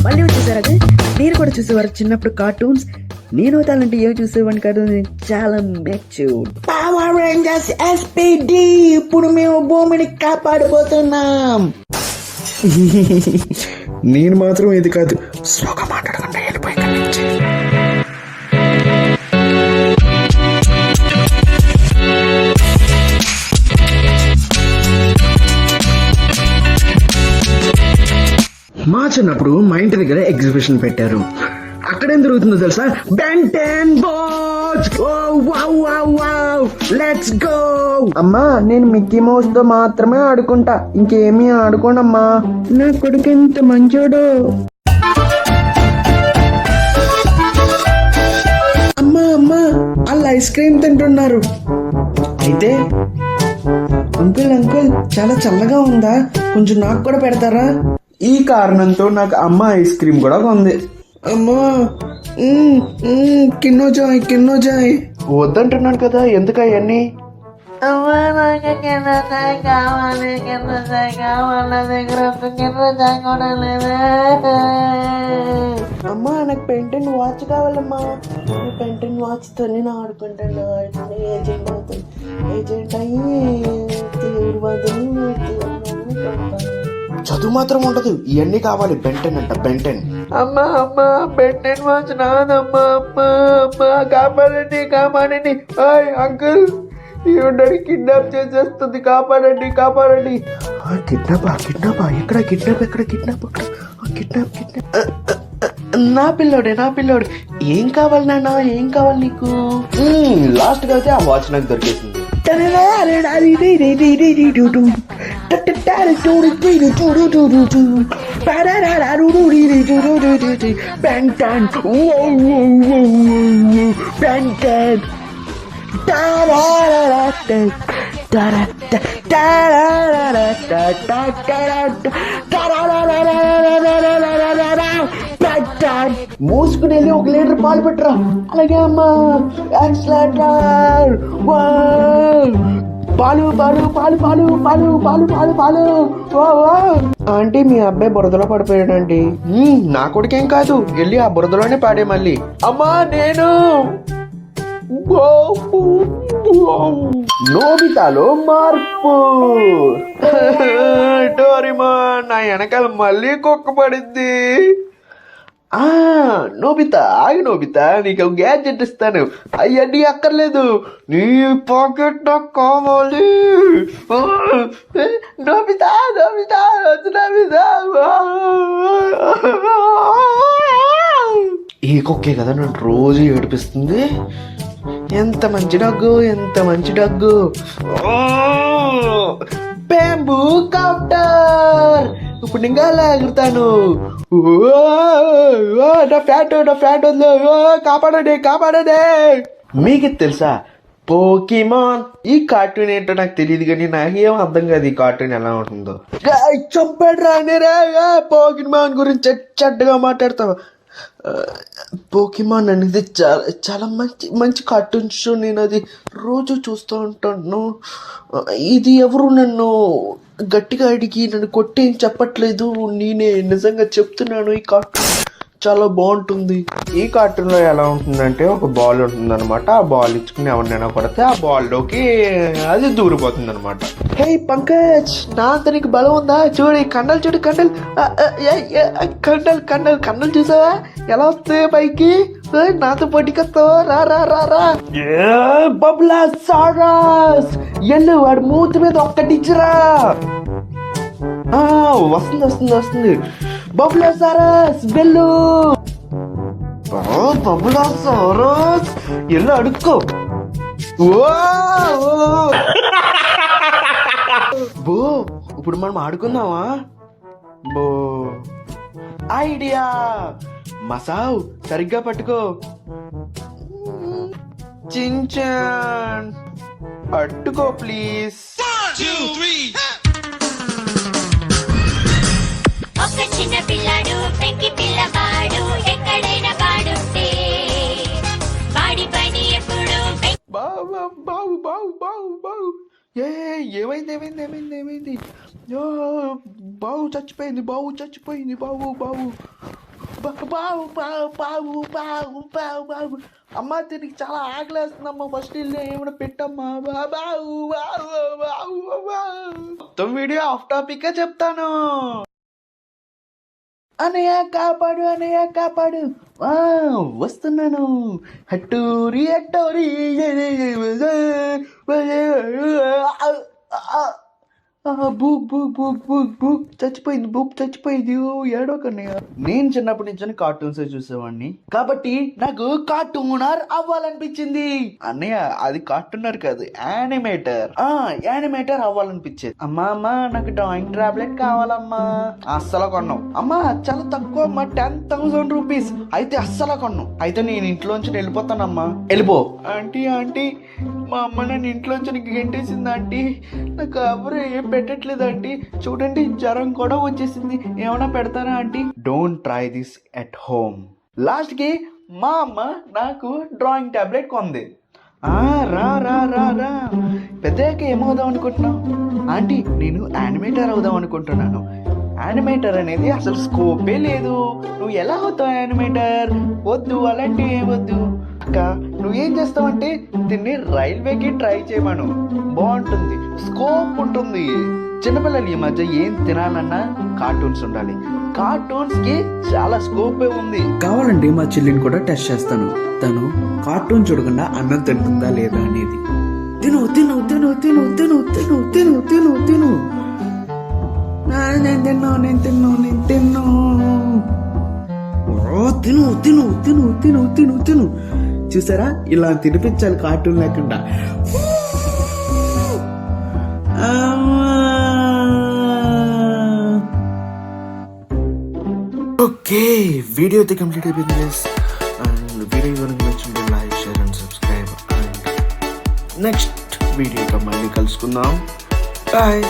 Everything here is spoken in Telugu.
మళ్ళీ వచ్చేసారు అదే. మీరు కూడా చూసేవారు చిన్నప్పుడు కార్టూన్స్? నేను అవుతానంటే ఏమి చూసేవాడిని కాదు, నేను చాలా మెచ్యూర్. పవర్ రేంజర్స్ ఎస్పీడి, ఇప్పుడు మేము భూమిని కాపాడబోతున్నాం. నేను మాత్రం ఇది కాదు, స్లోగా మాట్లాడకుండా వెళ్ళిపోయి మా చిన్నప్పుడు మా ఇంటి దగ్గర ఎగ్జిబిషన్ పెట్టారు. అక్కడేం జరుగుతుందో తెలుసా? Ben Ten balls. Let's go. అమ్మా, నేను మిక్కీ మౌస్ తో మాత్రమే ఆడుకుంటా, ఇంకేమీ ఆడుకోనమ్మా. నా కొడుకు ఎంత మంచోడు. అమ్మా అమ్మా, వాళ్ళు ఐస్ క్రీమ్ తింటున్నారు. అయితే అంకుల్ అంకుల్, చాలా చల్లగా ఉందా, కొంచెం నాకు కూడా పెడతారా? ఈ కారణంతో నాకు అమ్మ ఐస్ క్రీమ్ కూడా కొంది. అమ్మా, కిన్నో జాయ్. వద్దంటున్నాను కదా, ఎందుకు అవన్నీ? అమ్మా, నాకు కింద చాయ్ కావాలి, కింద చాయ్ కావాలి. నా దగ్గర ఒక కింద చాయ్ కూడా లేదా? అమ్మా, నాకు పెంటెన్ వాచ్ కావాలమ్మా. పెంటెన్ వాచ్ తో నేను ఆడుకుంటాను. ఏజెంట్ అవుతుంది, ఏజెంట్ అయ్యి చదువు మాత్రం ఉండదు, ఇవన్నీ కావాలి. బెంటెన్ అంట, బెంటెన్. అమ్మా అమ్మా, బెంటెన్ వాచ్ నాదమ్మా. అమ్మా అమ్మా, కాపాడండి కాపాడండి. అంకుల్, ఈవిడని కిడ్నాప్ చేసేస్తుంది, కాపాడండి కాపాడండి. కిడ్నాపా? ఎక్కడ కిడ్నాప్? నా పిల్లోడు. ఏం కావాలి నాన్న, ఏం కావాలి నీకు? లాస్ట్ గా అయితే ఆ వాచ్ నాకు దొరికేసింది. మోసుకుని వెళ్ళి 1 లీటర్ పాలు పెట్టరా. అలాగే అమ్మా. యాక్సిలేటర్. పాలు పాలు పాలు పాలు పాలు పాలు పాలు పాలు. ఆంటీ, మీ అబ్బాయి బురదలో పడిపోయాడండి. నా కొడుకేం కాదు, వెళ్ళి ఆ బురదలోనే పాడే మళ్ళీ. అమ్మా, నేను నోబితాలో మార్పు. డోరేమోన్, నా వెనకాల మళ్ళీ కుక్క పడింది. నోబితా, ఆగి నోబితా, నీకు గ్యాడ్జెట్ ఇస్తాను. అవన్నీ అక్కర్లేదు, నీ పాకెట్ నాకు కావాలి. Nobita Nobita Nobita. ఈ కుక్కే కదా నన్ను రోజు ఏడిపిస్తుంది. ఎంత మంచి డగ్గు. Bamboo copter. ఇప్పుడు ఇంకా ఎగురుతాను. నా ఫ్యాట్ వదిలే. కాపాడండి. మీకు తెలుసా పోకీమాన్? ఈ కార్టూన్ ఏంటో నాకు తెలియదు, కానీ నాకేం అర్థం కాదు ఈ కార్టూన్ ఎలా ఉంటుందో. చంపాడు రానిరా. పోకీమాన్ గురించి చెడ్డగా మాట్లాడతావు. పోకీమాన్ అనేది చాలా మంచి కార్టూన్ షో. నేను అది రోజు చూస్తూ ఉంటాను. ఇది ఎవరు నన్ను గట్టిగా అడిగి నన్ను కొట్టేం చెప్పట్లేదు, నేనే నిజంగా చెప్తున్నాను. ఈ కార్టూన్ చాలా బాగుంటుంది. ఈ కార్టూన్ లో ఎలా ఉంటుందంటే, ఒక బాల్ ఉంటుంది అనమాట. ఆ బాల్ ఇచ్చుకుని ఎవరినైనా కొడితే ఆ బాల్ లోకి అది దూరిపోతుంది అనమాట. హే పంకజ్, నా అంతనికి బలం ఉందా? చూడు కండలు కండలు చూసావా ఎలా వస్తాయి పైకి? నాతో పొట్టికొస్తావా? రా. బబ్లా సారస్, ఎల్లు వాడు మూతి మీద ఒక్కటిచ్చిరా. వస్తుంది. బబ్లా సారస్, వెళ్ళు. బబులా సారస్, ఎల్లు అడుక్కో. బో, ఇప్పుడు మనం ఆడుకుందామా? బో ఐడియా. మసావ్, సరిగ్గా పట్టుకో. చించాన్, పట్టుకో ప్లీజ్. ఒక చిన్న పిల్లాడు, పెంకి పిల్లవాడు, ఎక్కడైనా వాడుంటే వాడి పని ఎప్పుడు బావు. ఏమైంది? బావు చచ్చిపోయింది. బావు బావు బావు బావు బావు బావు బావు. అమ్మ దీనికి చాలా ఆకలేస్తుందమ్మా, ఫస్ట్ ఇల్లు ఏమైనా పెట్టమ్మా. బావు బావు బావు బావు. మొత్తం వీడియో ఆఫ్ టాపిక్ గా చెప్తాను. అనయ్య కాపాడు, అనయ్య కాపాడు. వస్తున్నాను. హట్టూరి హట్టూరి. బుక్ బుక్ బుక్ బుక్ బుక్ చచ్చిపోయింది, బుక్ చచ్చిపోయింది. ఏడో కన్నయ్య. నేను చిన్నప్పటి నుంచి కార్టూన్స్ చూసేవాడిని కాబట్టి నాకు కార్టూనర్ అవ్వాలనిపించింది. అన్నయ్య అది కార్టూనర్ కాదు, యానిమేటర్. యానిమేటర్ అవ్వాలనిపించేది. అమ్మా నాకు డ్రాయింగ్ టాబ్లెట్ కావాలమ్మా. అస్సలు కొన్నాం అమ్మా, చాలా తక్కువ అమ్మా, 10,000 రూపీస్. అయితే అస్సలు కొన్నాం. అయితే నేను ఇంట్లోంచి వెళ్ళిపోతానమ్మా. వెళ్ళిపో. ఆంటీ ఆంటీ, మా అమ్మ నన్ను ఇంట్లోంచి నీకు గెంటేసింది ఆంటీ. నాకు ఎవరు ఏం పెట్టట్లేదు ఆంటీ. చూడండి జ్వరం కూడా వచ్చేసింది, ఏమైనా పెడతారా aunty? Don't try this at home. Last కి మా అమ్మ నాకు డ్రాయింగ్ టాబ్లెట్ కొంది. రా రా రా రా. పెద్దయ్యాక ఏమవుదాం అనుకుంటున్నావు? ఆంటీ నేను యానిమేటర్ అవుదాం అనుకుంటున్నాను. యానిమేటర్ అనేది అసలు స్కోపే లేదు. నువ్వు ఎలా అవుతావు యానిమేటర్? వద్దు, అలాంటివి ఏమొద్దు. అక్క నువ్వేం చేస్తావంటే దీన్ని రైల్వేకి ట్రై చేయమను, బాగుంటుంది, స్కోప్ ఉంటుంది. చిన్నపిల్లలు ఈ మధ్య ఏం తినాలన్నా కార్టూన్స్ ఉండాలి. కార్టూన్స్ కి చాలా స్కోపే ఉంది. కావాలంటే మా చెల్లిని కూడా టెస్ట్ చేస్తాను, తను కార్టూన్ చూడకుండా అన్నం తింటుందా లేదా అనేది. తిను తిను తిను తిను తిను తిను తిను తిను తిను. నేను తిన్నా నేను తిన్నా నేను తిన్నా. తిను తిను తిను తిను తిను తిను. చూసారా, ఇలా తినిపించాలి కార్టూన్ లేకుండా. ఓకే, వీడియో అయితే కంప్లీట్ అయిపోయింది గైస్. అండ్ వీడియో కనుక నచ్చింటే like, share and subscribe. And next వీడియోతో మళ్ళీ కలుసుకుందాం. బాయ్.